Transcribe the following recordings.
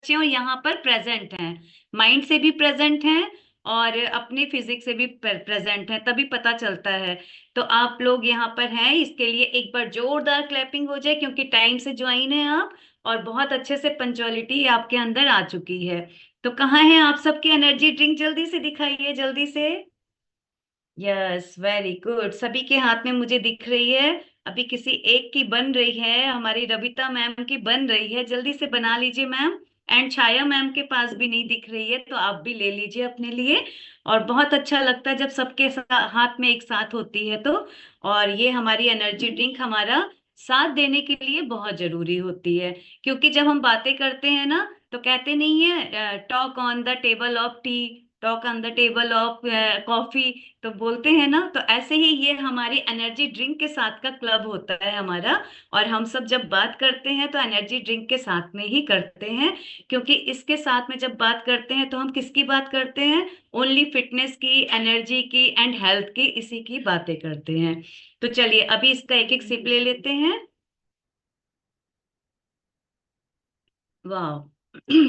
बच्चे और यहाँ पर प्रेजेंट हैं, माइंड से भी प्रेजेंट हैं और अपने फिजिक्स से भी प्रेजेंट हैं, तभी पता चलता है। तो आप लोग यहाँ पर हैं, इसके लिए एक बार जोरदार क्लैपिंग हो जाए, क्योंकि टाइम से ज्वाइन है आप और बहुत अच्छे से पंचुअलिटी आपके अंदर आ चुकी है। तो कहाँ है आप सबकी एनर्जी ड्रिंक? जल्दी से दिखाइए, जल्दी से। यस, वेरी गुड, सभी के हाथ में मुझे दिख रही है। अभी किसी एक की बन रही है, हमारी रविता मैम की बन रही है, जल्दी से बना लीजिए मैम। एंड छाया मैम के पास भी नहीं दिख रही है, तो आप भी ले लीजिए अपने लिए। और बहुत अच्छा लगता है जब सबके हाथ में एक साथ होती है तो। और ये हमारी एनर्जी ड्रिंक हमारा साथ देने के लिए बहुत जरूरी होती है, क्योंकि जब हम बातें करते हैं ना, तो कहते नहीं है talk on the table of T, talk on the table of coffee, तो बोलते हैं ना, तो ऐसे ही ये हमारी एनर्जी ड्रिंक के साथ का क्लब होता है हमारा। और हम सब जब बात करते हैं तो एनर्जी ड्रिंक के साथ में ही करते हैं, क्योंकि इसके साथ में जब बात करते हैं तो हम किसकी बात करते हैं? ओनली फिटनेस की, एनर्जी की एंड हेल्थ की, इसी की बातें करते हैं। तो चलिए अभी इसका एक एक सिप ले लेते हैं। वाह।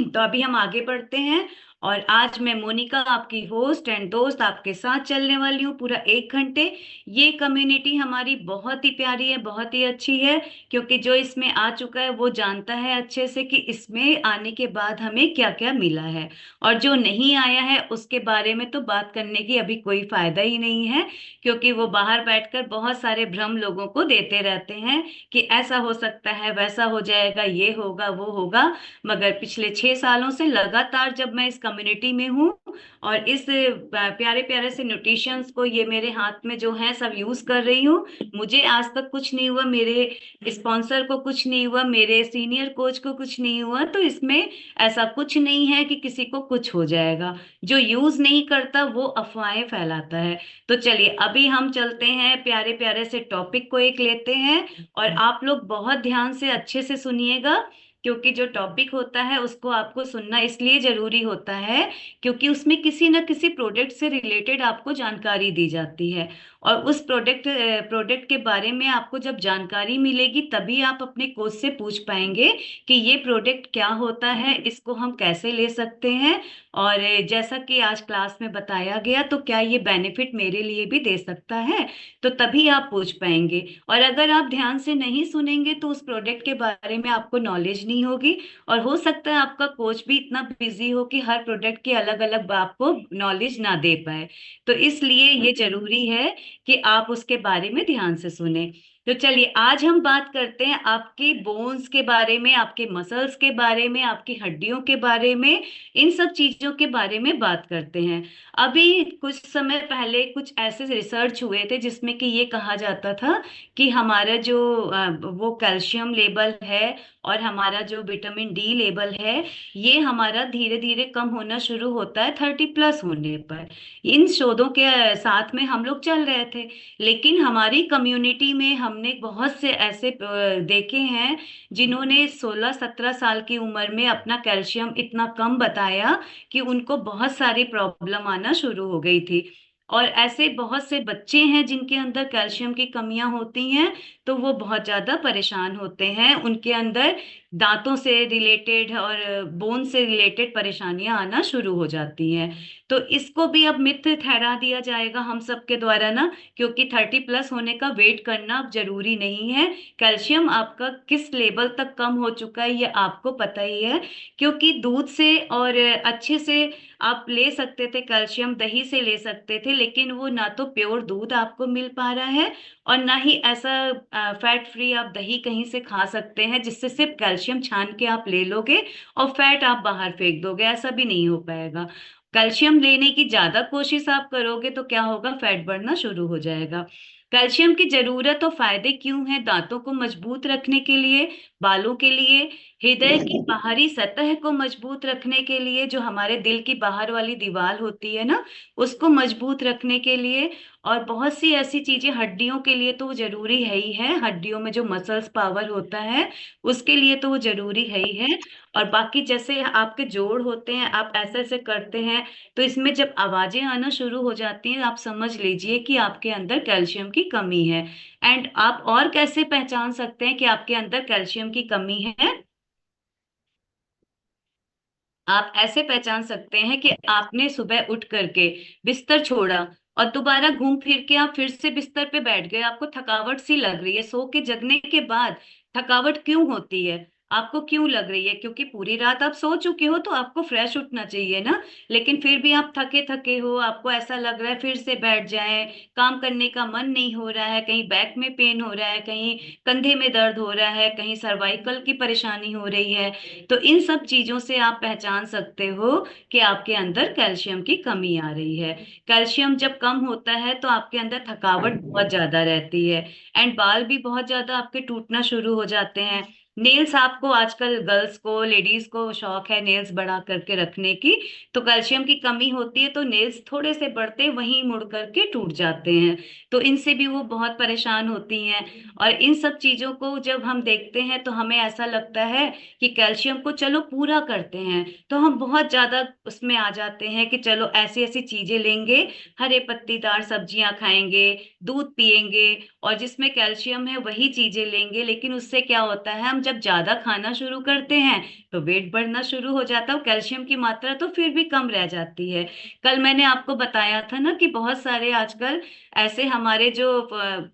तो अभी हम आगे बढ़ते हैं। और आज मैं मोनिका आपकी होस्ट एंड दोस्त आपके साथ चलने वाली हूँ पूरा 1 घंटे। ये कम्युनिटी हमारी बहुत ही प्यारी है, बहुत ही अच्छी है, क्योंकि जो इसमें आ चुका है वो जानता है अच्छे से कि इसमें आने के बाद हमें क्या क्या मिला है। और जो नहीं आया है उसके बारे में तो बात करने की अभी कोई फायदा ही नहीं है, क्योंकि वो बाहर बैठकर बहुत सारे भ्रम लोगों को देते रहते हैं कि ऐसा हो सकता है, वैसा हो जाएगा, ये होगा, वो होगा। मगर पिछले 6 सालों से लगातार जब मैं इस कम्युनिटी में हूँ और इस प्यारे प्यारे से न्यूट्रिशंस को ये मेरे हाथ में जो है सब यूज कर रही हूँ, मुझे आज तक कुछ नहीं हुआ, मेरे स्पॉन्सर को कुछ नहीं हुआ, मेरे सीनियर कोच को कुछ नहीं हुआ। तो इसमें ऐसा कुछ नहीं है कि किसी को कुछ हो जाएगा। जो यूज नहीं करता वो अफवाहें फैलाता है। तो चलिए अभी हम चलते हैं, प्यारे प्यारे से टॉपिक को एक लेते हैं। और आप लोग बहुत ध्यान से अच्छे से सुनिएगा, क्योंकि जो टॉपिक होता है उसको आपको सुनना इसलिए जरूरी होता है, क्योंकि उसमें किसी न किसी प्रोडक्ट से रिलेटेड आपको जानकारी दी जाती है। और उस प्रोडक्ट के बारे में आपको जब जानकारी मिलेगी तभी आप अपने कोच से पूछ पाएंगे कि ये प्रोडक्ट क्या होता है, इसको हम कैसे ले सकते हैं, और जैसा कि आज क्लास में बताया गया, तो क्या ये बेनिफिट मेरे लिए भी दे सकता है। तो तभी आप पूछ पाएंगे। और अगर आप ध्यान से नहीं सुनेंगे तो उस प्रोडक्ट के बारे में आपको नॉलेज नहीं होगी। और हो सकता है आपका कोच भी इतना बिजी हो कि हर प्रोडक्ट की अलग अलग आपको नॉलेज ना दे पाए। तो इसलिए ये जरूरी है कि आप उसके बारे में ध्यान से सुने। तो चलिए आज हम बात करते हैं आपकी बोन्स के बारे में, आपके मसल्स के बारे में, आपकी हड्डियों के बारे में, इन सब चीजों के बारे में बात करते हैं। अभी कुछ समय पहले कुछ ऐसे रिसर्च हुए थे जिसमें कि ये कहा जाता था कि हमारा जो वो कैल्शियम लेवल है और हमारा जो विटामिन डी लेवल है, ये हमारा धीरे धीरे कम होना शुरू होता है 30+ होने पर। इन शोधों के साथ में हम लोग चल रहे थे, लेकिन हमारी कम्युनिटी में हमने बहुत से ऐसे देखे हैं जिन्होंने 16-17 साल की उम्र में अपना कैल्शियम इतना कम बताया कि उनको बहुत सारी प्रॉब्लम आना शुरू हो गई थी। और ऐसे बहुत से बच्चे हैं जिनके अंदर कैल्शियम की कमियां होती हैं, तो वो बहुत ज्यादा परेशान होते हैं, उनके अंदर दांतों से रिलेटेड और बोन से रिलेटेड परेशानियां आना शुरू हो जाती हैं। तो इसको भी अब मिथ ठहरा दिया जाएगा हम सब के द्वारा ना, क्योंकि 30+ होने का वेट करना अब जरूरी नहीं है। कैल्शियम आपका किस लेवल तक कम हो चुका है ये आपको पता ही है, क्योंकि दूध से और अच्छे से आप ले सकते थे कैल्शियम, दही से ले सकते थे, लेकिन वो ना तो प्योर दूध आपको मिल पा रहा है और ना ही ऐसा फैट फ्री आप दही कहीं से खा सकते हैं जिससे सिर्फ कैल्शियम छान के आप ले लोगे और फैट आप बाहर फेंक दोगे, ऐसा भी नहीं हो पाएगा। कैल्शियम लेने की ज्यादा कोशिश आप करोगे तो क्या होगा? फैट बढ़ना शुरू हो जाएगा। कैल्शियम की जरूरत और फायदे क्यों है? दांतों को मजबूत रखने के लिए, बालों के लिए, हृदय की बाहरी सतह को मजबूत रखने के लिए, जो हमारे दिल की बाहर वाली दीवार होती है ना, उसको मजबूत रखने के लिए, और बहुत सी ऐसी चीजें, हड्डियों के लिए तो वो जरूरी है ही है, हड्डियों में जो मसल्स पावर होता है उसके लिए तो वो जरूरी है ही है। और बाकी जैसे आपके जोड़ होते हैं, आप ऐसे ऐसे करते हैं, तो इसमें जब आवाजें आना शुरू हो जाती हैं आप समझ लीजिए कि आपके अंदर कैल्शियम की कमी है। एंड आप और कैसे पहचान सकते हैं कि आपके अंदर कैल्शियम की कमी है? आप ऐसे पहचान सकते हैं कि आपने सुबह उठ करके बिस्तर छोड़ा और दोबारा घूम फिर के आप फिर से बिस्तर पे बैठ गए, आपको थकावट सी लग रही है। सो के जगने के बाद थकावट क्यों होती है, आपको क्यों लग रही है? क्योंकि पूरी रात आप सो चुके हो तो आपको फ्रेश उठना चाहिए ना। लेकिन फिर भी आप थके थके हो, आपको ऐसा लग रहा है फिर से बैठ जाएं, काम करने का मन नहीं हो रहा है, कहीं बैक में पेन हो रहा है, कहीं कंधे में दर्द हो रहा है, कहीं सर्वाइकल की परेशानी हो रही है। तो इन सब चीजों से आप पहचान सकते हो कि आपके अंदर कैल्शियम की कमी आ रही है। कैल्शियम जब कम होता है तो आपके अंदर थकावट बहुत ज्यादा रहती है, एंड बाल भी बहुत ज्यादा आपके टूटना शुरू हो जाते हैं। नेल्स, आपको आजकल गर्ल्स को, लेडीज को शौक है नेल्स बड़ा करके रखने की, तो कैल्शियम की कमी होती है तो नेल्स थोड़े से बढ़ते वहीं मुड़ करके टूट जाते हैं। तो इनसे भी वो बहुत परेशान होती हैं। और इन सब चीजों को जब हम देखते हैं तो हमें ऐसा लगता है कि कैल्शियम को चलो पूरा करते हैं, तो हम बहुत ज्यादा उसमें आ जाते हैं कि चलो ऐसी ऐसी चीजें लेंगे, हरे पत्तीदार सब्जियां खाएंगे, दूध पिएंगे, और जिसमें कैल्शियम है वही चीजें लेंगे। लेकिन उससे क्या होता है, हम जब ज्यादा खाना शुरू करते हैं तो वेट बढ़ना शुरू हो जाता है, और कैल्शियम की मात्रा तो फिर भी कम रह जाती है। कल मैंने आपको बताया था ना कि बहुत सारे आजकल ऐसे हमारे जो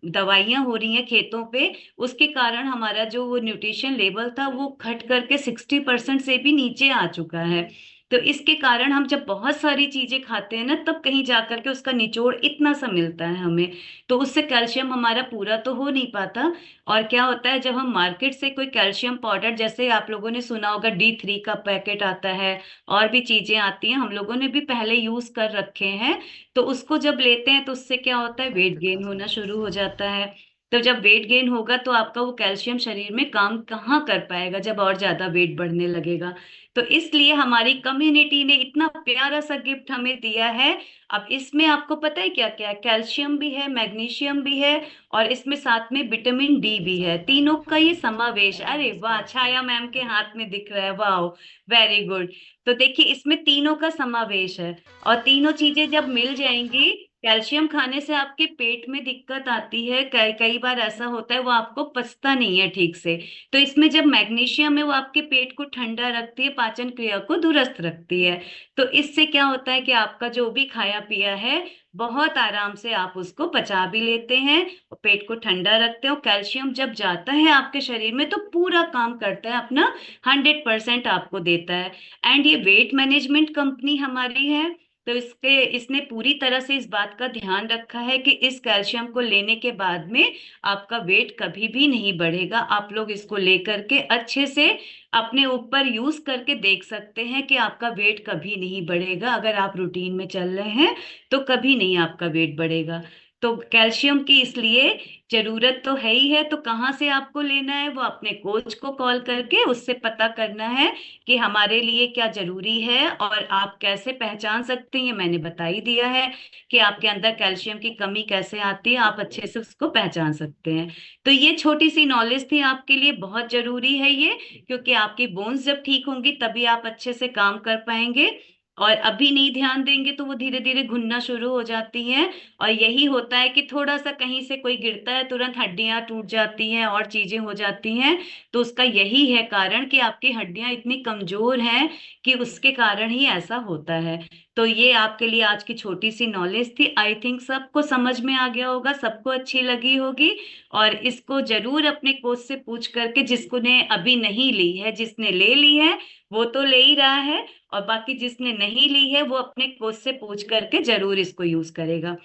दवाइयां हो रही हैं खेतों पे, उसके कारण हमारा जो वो न्यूट्रिशन लेवल था वो घट करके 60% से भी नीचे आ चुका है। तो इसके कारण हम जब बहुत सारी चीजें खाते हैं ना, तब कहीं जाकर के उसका निचोड़ इतना सा मिलता है हमें, तो उससे कैल्शियम हमारा पूरा तो हो नहीं पाता। और क्या होता है, जब हम मार्केट से कोई कैल्शियम पाउडर, जैसे आप लोगों ने सुना होगा D3 का पैकेट आता है, और भी चीजें आती हैं, हम लोगों ने भी पहले यूज कर रखे हैं, तो उसको जब लेते हैं तो उससे क्या होता है, वेट गेन होना शुरू हो जाता है। तो जब वेट गेन होगा तो आपका वो कैल्शियम शरीर में काम कहाँ कर पाएगा, जब और ज्यादा वेट बढ़ने लगेगा। तो इसलिए हमारी कम्युनिटी ने इतना प्यारा सा गिफ्ट हमें दिया है। अब इसमें आपको पता है क्या क्या है, कैल्शियम भी है, मैग्नीशियम भी है, और इसमें साथ में विटामिन डी भी है, तीनों का ये समावेश। अरे वाह, छाया मैम के हाथ में दिख रहा है, वाह, वेरी गुड। तो देखिए इसमें तीनों का समावेश है, और तीनों चीजें जब मिल जाएंगी, कैल्शियम खाने से आपके पेट में दिक्कत आती है, कई कई बार ऐसा होता है वो आपको पचता नहीं है ठीक से। तो इसमें जब मैग्नीशियम है वो आपके पेट को ठंडा रखती है, पाचन क्रिया को दुरुस्त रखती है। तो इससे क्या होता है कि आपका जो भी खाया पिया है बहुत आराम से आप उसको पचा भी लेते हैं, और पेट को ठंडा रखते हो। कैल्शियम जब जाता है आपके शरीर में तो पूरा काम करता है अपना, 100% आपको देता है। एंड ये वेट मैनेजमेंट कंपनी हमारी है, तो इसके इसने पूरी तरह से इस बात का ध्यान रखा है कि इस कैल्शियम को लेने के बाद में आपका वेट कभी भी नहीं बढ़ेगा। आप लोग इसको लेकर के अच्छे से अपने ऊपर यूज करके देख सकते हैं कि आपका वेट कभी नहीं बढ़ेगा। अगर आप रूटीन में चल रहे हैं तो कभी नहीं आपका वेट बढ़ेगा। तो कैल्शियम की इसलिए जरूरत तो है ही है। तो कहाँ से आपको लेना है, वो अपने कोच को कॉल करके उससे पता करना है कि हमारे लिए क्या जरूरी है, और आप कैसे पहचान सकते हैं। मैंने बता ही दिया है कि आपके अंदर कैल्शियम की कमी कैसे आती है, आप अच्छे से उसको पहचान सकते हैं। तो ये छोटी सी नॉलेज थी आपके लिए, बहुत जरूरी है ये, क्योंकि आपकी बोन्स जब ठीक होंगी तभी आप अच्छे से काम कर पाएंगे। और अभी नहीं ध्यान देंगे तो वो धीरे धीरे घुलना शुरू हो जाती हैं। और यही होता है कि थोड़ा सा कहीं से कोई गिरता है तुरंत हड्डियां टूट जाती हैं और चीजें हो जाती हैं। तो उसका यही है कारण कि आपकी हड्डियां इतनी कमजोर हैं कि उसके कारण ही ऐसा होता है। तो ये आपके लिए आज की छोटी सी नॉलेज थी। आई थिंक सबको समझ में आ गया होगा, सबको अच्छी लगी होगी। और इसको जरूर अपने कोच से पूछ करके, जिसको ने अभी नहीं ली है, जिसने ले ली है वो तो ले ही रहा है, और बाकी जिसने नहीं ली है वो अपने कोच से पूछ करके जरूर इसको यूज करेगा।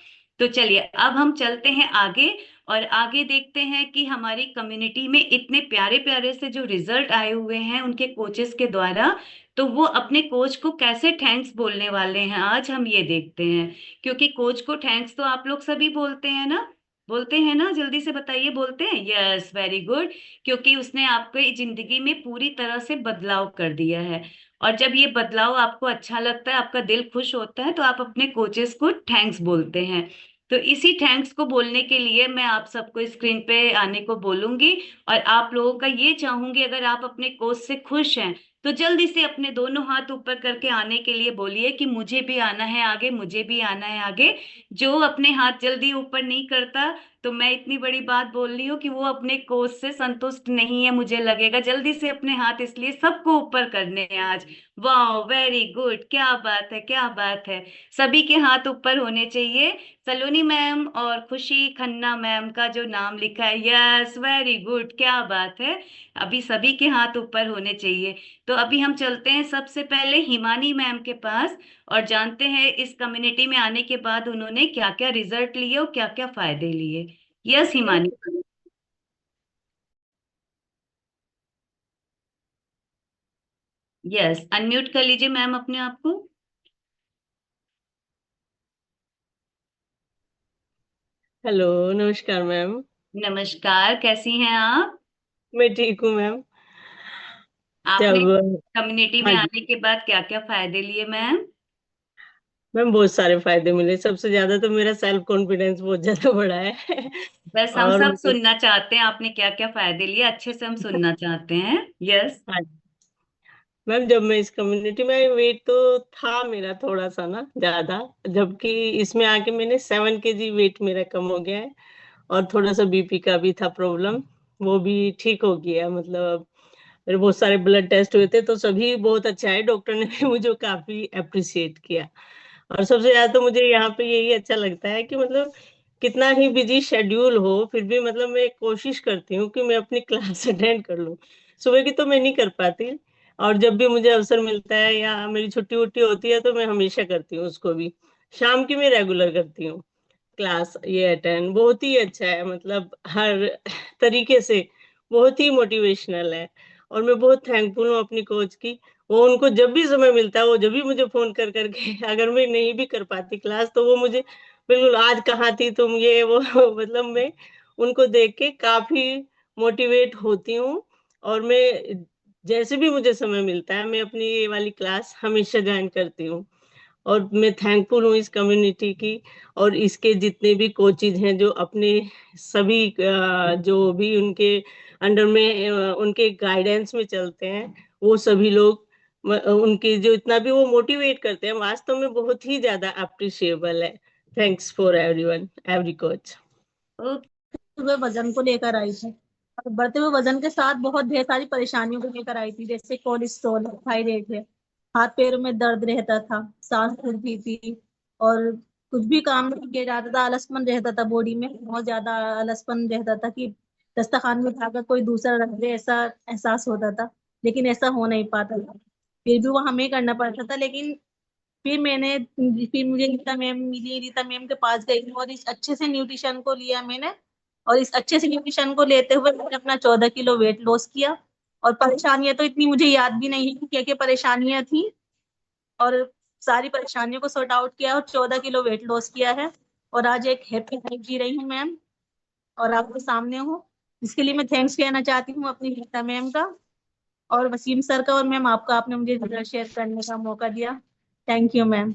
तो चलिए अब हम चलते हैं आगे, और आगे देखते हैं कि हमारी कम्युनिटी में इतने प्यारे प्यारे से जो रिजल्ट आए हुए हैं उनके कोचेस के द्वारा, तो वो अपने कोच को कैसे थैंक्स बोलने वाले हैं आज हम ये देखते हैं। क्योंकि कोच को थैंक्स तो आप लोग सभी बोलते हैं ना, बोलते हैं ना, जल्दी से बताइए, बोलते हैं? Yes, very good. क्योंकि उसने आपके जिंदगी में पूरी तरह से बदलाव कर दिया है, और जब ये बदलाव आपको अच्छा लगता है, आपका दिल खुश होता है, तो आप अपने कोचेस को थैंक्स बोलते हैं। तो इसी थैंक्स को बोलने के लिए मैं आप सबको स्क्रीन पे आने को बोलूंगी, और आप लोगों का ये चाहूंगी, अगर आप अपने कोच से खुश हैं तो जल्दी से अपने दोनों हाथ ऊपर करके आने के लिए बोलिए कि मुझे भी आना है आगे, मुझे भी आना है आगे। जो अपने हाथ जल्दी ऊपर नहीं करता, तो मैं इतनी बड़ी बात बोल रही हूँ कि वो अपने कोच से संतुष्ट नहीं है, मुझे लगेगा। जल्दी से अपने हाथ इसलिए सबको ऊपर करने हैं आज। वाह, वेरी गुड, क्या बात है, क्या बात है। सभी के हाथ ऊपर होने चाहिए। सलोनी मैम और खुशी खन्ना मैम का जो नाम लिखा है, यस, वेरी गुड, क्या बात है। अभी सभी के हाथ ऊपर होने चाहिए। तो अभी हम चलते हैं सबसे पहले हिमानी मैम के पास, और जानते हैं इस कम्युनिटी में आने के बाद उन्होंने क्या क्या रिजल्ट लिए और क्या क्या फायदे लिए। यस हिमानी। यस, अनम्यूट कर लीजिए मैम अपने आप को। हेलो। नमस्कार मैम। नमस्कार, कैसी हैं आप? मैं ठीक हूँ मैम। आपने जब कम्युनिटी में हाँ जी आने के बाद क्या क्या फायदे लिए मैम? मैम, बहुत सारे फायदे मिले। सबसे ज्यादा तो मेरा सेल्फ कॉन्फिडेंस बहुत ज्यादा बढ़ा है। बस हम और सब मतलब सुनना चाहते हैं आपने क्या क्या फायदे लिए, अच्छे से हम सुनना चाहते हैं। यस। हाँ मैम, जब मैं इस कम्युनिटी में आई, वेट तो था मेरा थोड़ा सा ना ज्यादा, जबकि इसमें आके मैंने 7 kg वेट मेरा कम हो गया है। और थोड़ा सा बीपी का भी था प्रॉब्लम, वो भी ठीक हो गया। मतलब मेरे बहुत सारे ब्लड टेस्ट हुए थे तो सभी बहुत अच्छा है, डॉक्टर ने भी मुझे काफी अप्रिशिएट किया। और सबसे ज्यादा तो मुझे यहाँ पे यही अच्छा लगता है कि मतलब कितना ही बिजी शेड्यूल हो, फिर भी मतलब मैं कोशिश करती हूँ कि मैं अपनी क्लास अटेंड कर लूँ। सुबह की तो मैं नहीं कर पाती, और जब भी मुझे अवसर मिलता है या मेरी छुट्टी वुट्टी होती है तो मैं हमेशा करती हूँ उसको भी। शाम की मैं रेगुलर करती हूँ क्लास ये अटेंड। बहुत ही अच्छा है, मतलब हर तरीके से बहुत ही मोटिवेशनल है। और मैं बहुत थैंकफुल हूँ अपनी कोच की। वो उनको जब भी समय मिलता है वो जब भी मुझे फोन कर करके अगर मैं नहीं भी कर पाती क्लास तो वो मुझे बिल्कुल, आज कहाँ थी तुम, ये वो मतलब मैं उनको देख के काफी मोटिवेट होती हूँ। और मैं जैसे भी मुझे समय मिलता है मैं अपनी ये वाली क्लास हमेशा ज्वाइन करती हूँ। और मैं थैंकफुल हूँ इस कम्युनिटी की, और इसके जितने भी कोचेज हैं जो अपने सभी जो भी उनके अंडर में उनके गाइडेंस में चलते हैं, वो सभी लोग उनके जो इतना भी वो मोटिवेट करते हैं, वास्तव में बहुत ही ज्यादा अप्रिशिएबल है। Thanks for everyone, every coach. Okay. हुए वजन को लेकर आई थी, और बढ़ते हुए वजन के साथ बहुत ढेर सारी परेशानियों को लेकर आई थी, जैसे कोलेस्ट्रॉल, थायराइड है, हाथ पैरों में दर्द रहता था, सांस फूलती थी, और कुछ भी काम नहीं किया जाता था, आलसपन रहता था, बॉडी में बहुत ज्यादा आलसपन रहता था कि दस्तरखान में उठाकर कोई दूसरा रख दे, ऐसा एहसास होता था। लेकिन ऐसा हो नहीं पाता था, फिर भी वो हमें करना पड़ता था। लेकिन फिर मुझे रीता मैम मिली, रीता मैम के पास गई और इस अच्छे से न्यूट्रिशन को लिया मैंने, और इस अच्छे से न्यूट्रिशन को लेते हुए मैंने अपना 14 किलो वेट लॉस किया। और परेशानियां तो इतनी मुझे याद भी नहीं है कि क्या क्या परेशानियां थी, और सारी परेशानियों को सॉर्ट आउट किया और 14 किलो वेट लॉस किया है। और आज एक हैप्पी लाइफ जी रही हूँ मैम, और आपके सामने हूँ। इसके लिए मैं थैंक्स कहना चाहती हूँ अपनी रीता मैम का और वसीम सर का, और मैम आपका, आपने मुझे शेयर करने का मौका दिया। Thank you ma'am.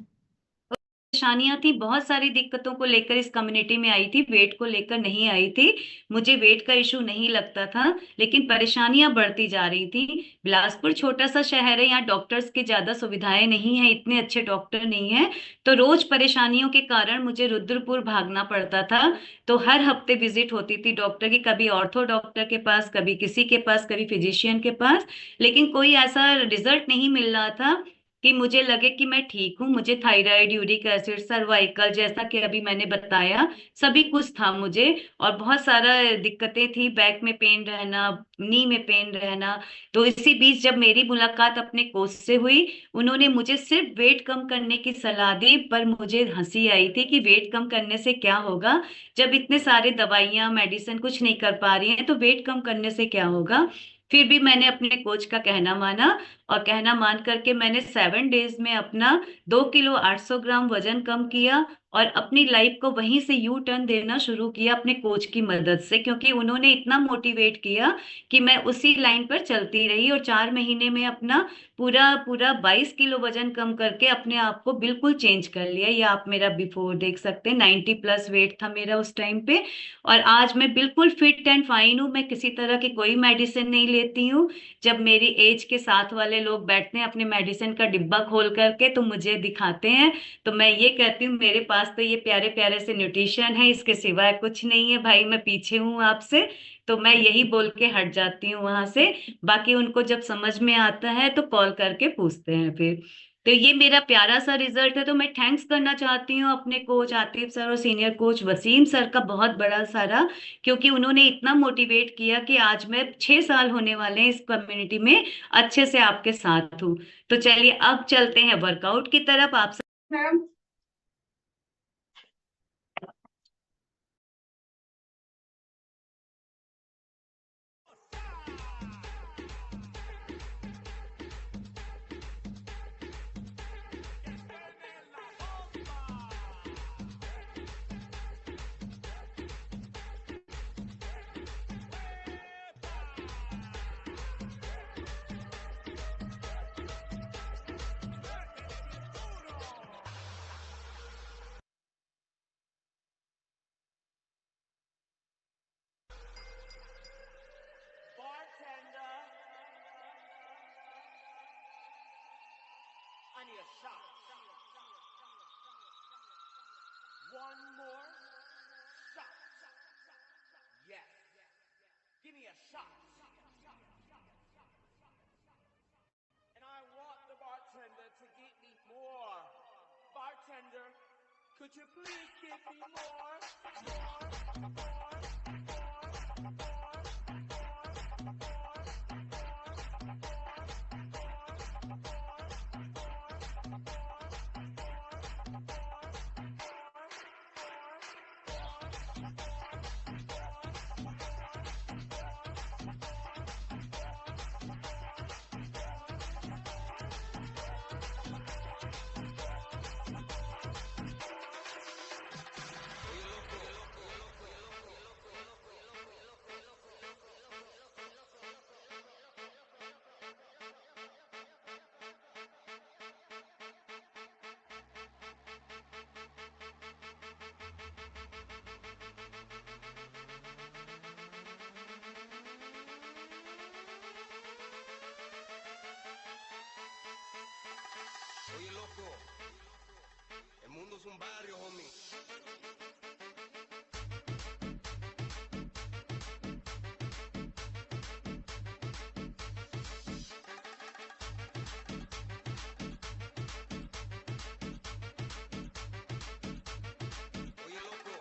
परेशानियां थी, बहुत सारी दिक्कतों को लेकर इस कम्युनिटी में आई थी, वेट को लेकर नहीं आई थी। मुझे वेट का इशू नहीं लगता था, लेकिन परेशानियां बढ़ती जा रही थी। बिलासपुर छोटा सा शहर है, यहाँ डॉक्टर्स की ज्यादा सुविधाएं नहीं है, इतने अच्छे डॉक्टर नहीं है। तो रोज परेशानियों के कारण मुझे रुद्रपुर भागना पड़ता था। तो हर हफ्ते विजिट होती थी डॉक्टर की, कभी ऑर्थो डॉक्टर के पास, कभी किसी के पास, कभी फिजिशियन के पास। लेकिन कोई ऐसा रिजल्ट नहीं मिल रहा था कि मुझे लगे कि मैं ठीक हूँ। मुझे थायराइड, यूरिक एसिड, सर्वाइकल, जैसा कि अभी मैंने बताया, सभी कुछ था मुझे। और बहुत सारा दिक्कतें थी, बैक में पेन रहना, नी में पेन रहना। तो इसी बीच जब मेरी मुलाकात अपने कोच से हुई, उन्होंने मुझे सिर्फ वेट कम करने की सलाह दी। पर मुझे हंसी आई थी कि वेट कम करने से क्या होगा, जब इतने सारे दवाइयां मेडिसिन कुछ नहीं कर पा रही हैं, तो वेट कम करने से क्या होगा। फिर भी मैंने अपने कोच का कहना माना, और कहना मान करके मैंने 7 डेज में अपना 2 किलो 800 ग्राम वजन कम किया। और अपनी लाइफ को वहीं से यू टर्न देना शुरू किया अपने कोच की मदद से, क्योंकि उन्होंने इतना मोटिवेट किया कि मैं उसी लाइन पर चलती रही और 4 महीने में अपना पूरा पूरा 22 किलो वजन कम करके अपने आप को बिल्कुल चेंज कर लिया। ये आप मेरा बिफोर देख सकते हैं, 90+ वेट था मेरा उस टाइम पे। और आज मैं बिल्कुल फिट एंड फाइन हूँ, मैं किसी तरह की कोई मेडिसिन नहीं लेती हूँ। जब मेरी एज के साथ वाले लोग बैठते हैं अपने मेडिसिन का डिब्बा खोल करके तो मुझे दिखाते हैं, तो मैं ये कहती हूँ मेरे पास तो ये प्यारे प्यारे से न्यूट्रिशन है, इसके सिवाय कुछ नहीं है भाई, मैं पीछे हूँ आपसे। तो मैं यही बोल के हट जाती हूँ वहां से। बाकी उनको जब समझ में आता है तो कॉल करके पूछते हैं फिर। तो ये मेरा प्यारा सा रिजल्ट है। तो मैं थैंक्स करना चाहती हूँ अपने कोच आतिफ सर और सीनियर कोच वसीम सर का बहुत बड़ा सारा, क्योंकि उन्होंने इतना मोटिवेट किया कि आज मैं 6 साल होने वाले हैं इस कम्युनिटी में अच्छे से आपके साथ हूँ। तो चलिए अब चलते हैं वर्कआउट की तरफ। आप सब I need a shot. One more shot. Yes. Give me a shot. And I want the bartender to get me more. Bartender, could you please give me more? Oye, loco, el mundo es un barrio, homie. Oye, loco.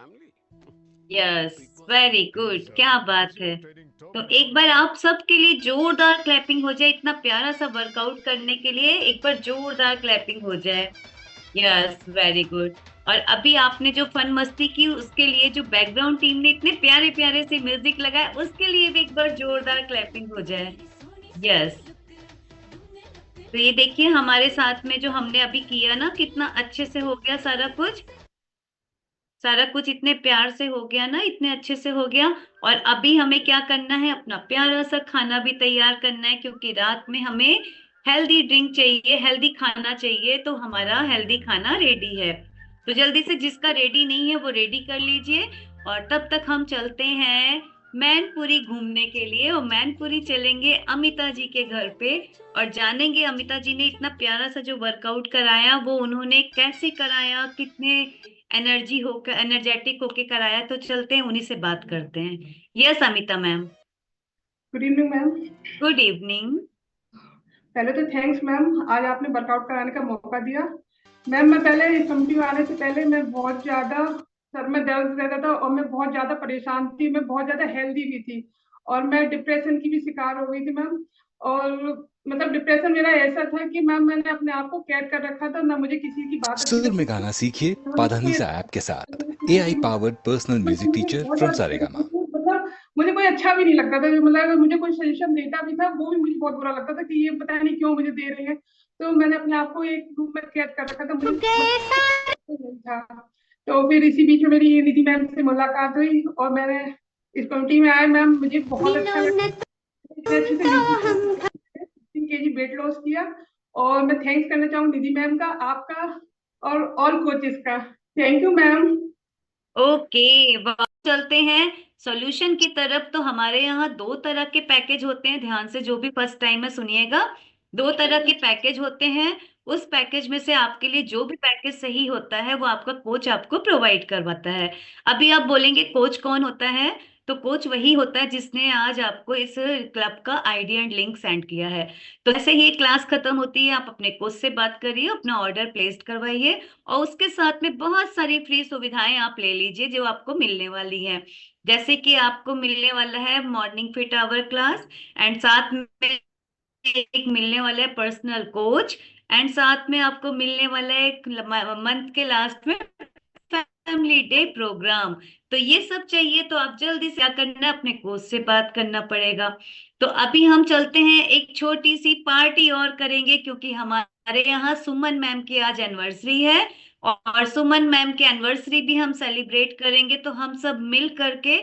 family. Yes, very good, क्या बात है। तो एक बार आप सबके लिए जोरदार clapping हो जाए, इतना प्यारा सा वर्कआउट करने के लिए एक बार जोरदार क्लैपिंग हो जाए। Yes, very good. और अभी आपने जो फन मस्ती की उसके लिए जो बैकग्राउंड टीम ने इतने प्यारे प्यारे से म्यूजिक लगाया उसके लिए भी एक बार जोरदार क्लैपिंग हो जाए। यस। तो ये देखिए हमारे साथ में जो हमने अभी किया ना, कितना अच्छे से हो गया सारा कुछ, सारा कुछ इतने प्यार से हो गया ना, इतने अच्छे से हो गया। और अभी हमें क्या करना है, अपना प्यारा सा खाना भी तैयार करना है, क्योंकि रात में हमें हेल्दी ड्रिंक चाहिए, हेल्दी खाना चाहिए। तो हमारा हेल्दी खाना रेडी है, तो जल्दी से जिसका रेडी नहीं है वो रेडी कर लीजिए। और तब तक हम चलते हैं मैनपुरी घूमने के लिए, और मैनपुरी चलेंगे अमिता जी के घर पे और जानेंगे अमिता जी ने इतना प्यारा सा जो वर्कआउट कराया वो उन्होंने कैसे कराया, कितने एनर्जेटिक होके कराया। तो चलते हैं उन्हीं से बात करते हैं। Yes Amita ma'am. Good evening ma'am. Good evening. पहले तो थैंक्स मैम, आज आपने वर्कआउट कराने का मौका दिया। मैम मैं पहले इस कम्युनिटी में आने से पहले मैं बहुत ज्यादा सर में दर्द रहता था और मैं बहुत ज्यादा परेशान थी, मैं बहुत ज्यादा हेल्दी भी थी और मैं डिप्रेशन की भी शिकार हो गई थी मैम। और मतलब डिप्रेशन मेरा ऐसा था कि मैम मैंने अपने आप को कैद कर रखा था, ना मुझे किसी की बात अच्छी सुर में लगती गाना थी, सीखिए ना मुझे पाधानीसा ऐप के साथ AI powered personal music teacher बहुत फ्रॉम ज्यादा सारेगामा। मतलब मुझे कोई अच्छा भी नहीं लगता था, मतलब अगर मुझे कोई सजेशन देता भी था वो भी मुझे बहुत बुरा लगता था कि ये पता नहीं क्यों मुझे दे रहे हैं। तो मैंने अपने आप को एक रूम में कैद कर रखा था, मुझे नहीं था। तो फिर इसी बीच में मेरी निधि मैम से मुलाकात हुई और मैंने इस कम्युनिटी में आए। मैम मुझे बहुत अच्छा लगा, इतने अच्छे से 15 kg वेट लॉस किया। और मैं थैंक्स करना चाहूँ निधि मैम का, आपका और ऑल कोचेस का। Thank you ma'am. ओके, चलते हैं सॉल्यूशन की तरफ। तो हमारे यहाँ दो तरह के पैकेज होते हैं, ध्यान से जो भी फर्स्ट टाइम है सुनिएगा। दो तरह के पैकेज होते हैं, उस पैकेज में से आपके लिए जो भी पैकेज सही होता है वो आपका कोच आपको प्रोवाइड करवाता है। अभी आप बोलेंगे कोच कौन होता है, तो कोच वही होता है जिसने आज आपको इस क्लब का आईडी एंड लिंक सेंड किया है। तो जैसे ही क्लास खत्म होती है आप अपने कोच से बात करिए, अपना ऑर्डर प्लेस करवाइए और उसके साथ में बहुत सारी फ्री सुविधाएं आप ले लीजिए जो आपको मिलने वाली हैं। जैसे कि आपको मिलने वाला है morning fit hour class, and साथ में एक मिलने वाला है पर्सनल कोच, एंड साथ में आपको मिलने वाला है एक मंथ के लास्ट में फैमिली डे प्रोग्राम। तो ये सब चाहिए तो आप जल्दी से क्या करना है, अपने कोच से बात करना पड़ेगा। तो अभी हम चलते हैं, एक छोटी सी पार्टी और करेंगे क्योंकि हमारे यहाँ सुमन मैम की आज एनिवर्सरी है और सुमन मैम की एनिवर्सरी भी हम सेलिब्रेट करेंगे। तो हम सब मिल करके